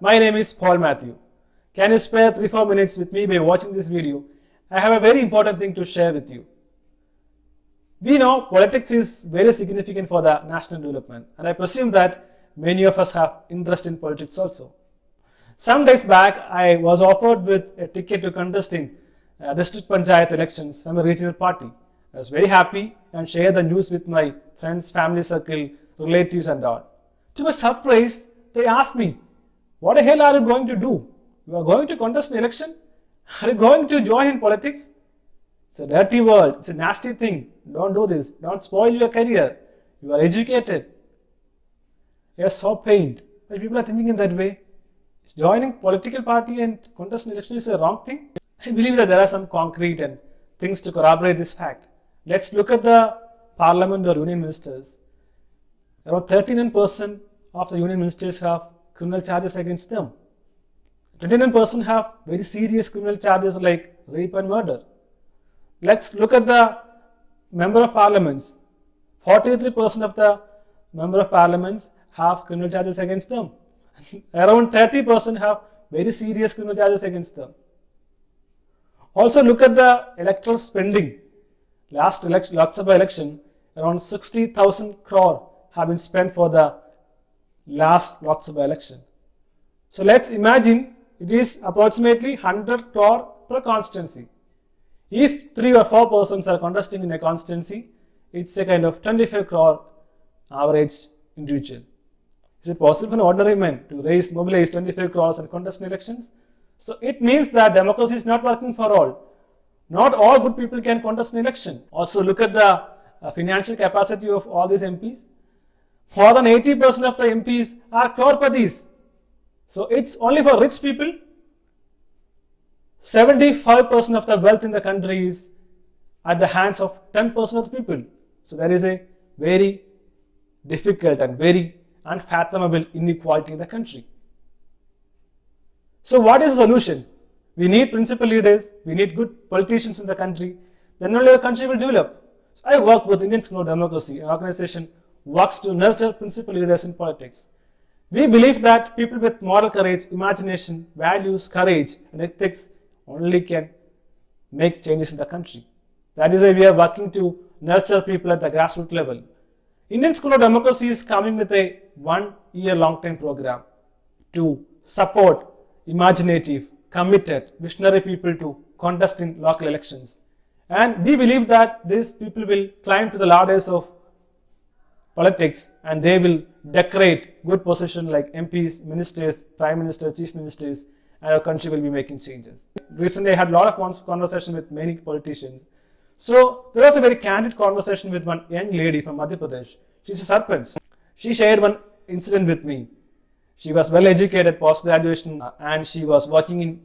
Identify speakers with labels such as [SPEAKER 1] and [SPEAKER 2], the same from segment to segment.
[SPEAKER 1] my name is Paul Matthew. Can you spare 3-4 minutes with me by watching this video? I have a very important thing to share with you. We know politics is very significant for the national development, and I presume that many of us have interest in politics also. Some days back, I was offered with a ticket to contest in district panchayat elections from a regional party. I was very happy and shared the news with my friends, family circle, relatives and all. To my surprise, they asked me, "What the hell are you going to do? You are going to contest an election? Are you going to join in politics? It's a dirty world. It's a nasty thing. Don't do this. Don't spoil your career. You are educated." I was so pained. Why people are thinking in that way? Is joining political party and contest an election is a wrong thing? I believe that there are some concrete and things to corroborate this fact. Let's look at the parliament or union ministers. Around 39% of the union ministers have criminal charges against them. 29% have very serious criminal charges like rape and murder. Let's look at the member of parliaments. 43% of the member of parliaments have criminal charges against them. Around 30% have very serious criminal charges against them. Also look at the electoral spending. Last Lok Sabha election, around 60,000 crore have been spent for the last Lok Sabha election. So let's imagine it is approximately 100 crore per constituency. If 3 or 4 persons are contesting in a constituency, it's a kind of 25 crore average individual. Is it possible for an ordinary man to mobilize 25 crores and contest in elections? So it means that democracy is not working for all. Not all good people can contest an election. Also look at the financial capacity of all these MPs. More than 80% of the MPs are crorepathies. So it's only for rich people. 75% of the wealth in the country is at the hands of 10% of the people. So there is a very difficult and very unfathomable inequality in the country. So what is the solution? We need principal leaders, we need good politicians in the country, then only the country will develop. So I work with Indian School of Democracy, an organization works to nurture principal leaders in politics. We believe that people with moral courage, imagination, values, courage and ethics only can make changes in the country. That is why we are working to nurture people at the grassroots level. Indian School of Democracy is coming with a 1-year long-term program to support imaginative, committed, visionary people to contest in local elections. And we believe that these people will climb to the ladders of politics and they will decorate good positions like MPs, ministers, prime ministers, chief ministers, and our country will be making changes. Recently I had a lot of conversation with many politicians. So there was a very candid conversation with one young lady from Madhya Pradesh. She's a sarpanch. She shared one incident with me. She was well educated post-graduation and she was working in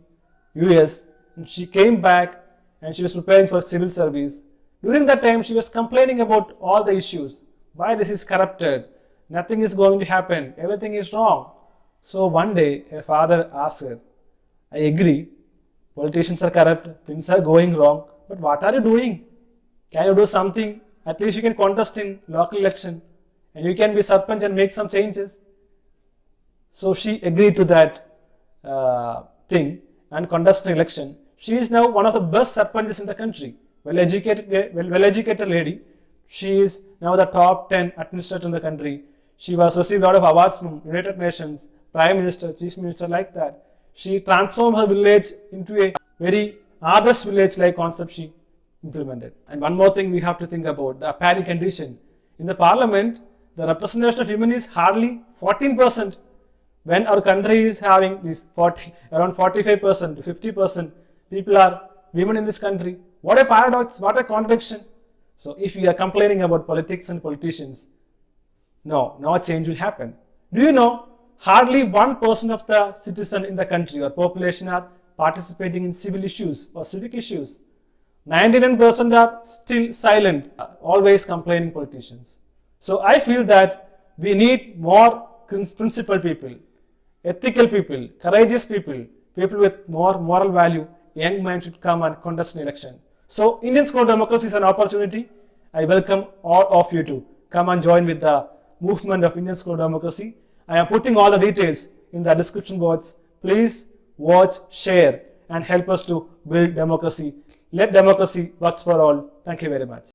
[SPEAKER 1] US. And she came back and she was preparing for civil service. During that time she was complaining about all the issues. Why this is corrupted, nothing is going to happen, everything is wrong. So one day her father asked her, "I agree, politicians are corrupt, things are going wrong, but what are you doing? Can you do something? At least you can contest in local election and you can be sarpanch and make some changes." So she agreed to that thing and contest an election. She is now one of the best sarpanches in the country. Well-educated lady. She is now the top 10 administrator in the country. She was received a lot of awards from United Nations, Prime Minister, Chief Minister, like that. She transformed her village into a very Adarsh village-like concept she implemented. And one more thing we have to think about, the appalling condition. In the parliament, the representation of women is hardly 14%. When our country is having this around 45% to 50% people are women in this country. What a paradox, what a contradiction. So if we are complaining about politics and politicians, no change will happen. Do you know, hardly 1% of the citizens in the country or population are participating in civil issues or civic issues. 99% are still silent, always complaining politicians. So I feel that we need more principled people, ethical people, courageous people, people with more moral value. Young men should come and contest an election. So Indian School of Democracy is an opportunity. I welcome all of you to come and join with the movement of Indian School of Democracy. I am putting all the details in the description box. Please watch, share, and help us to build democracy. Let democracy work for all. Thank you very much.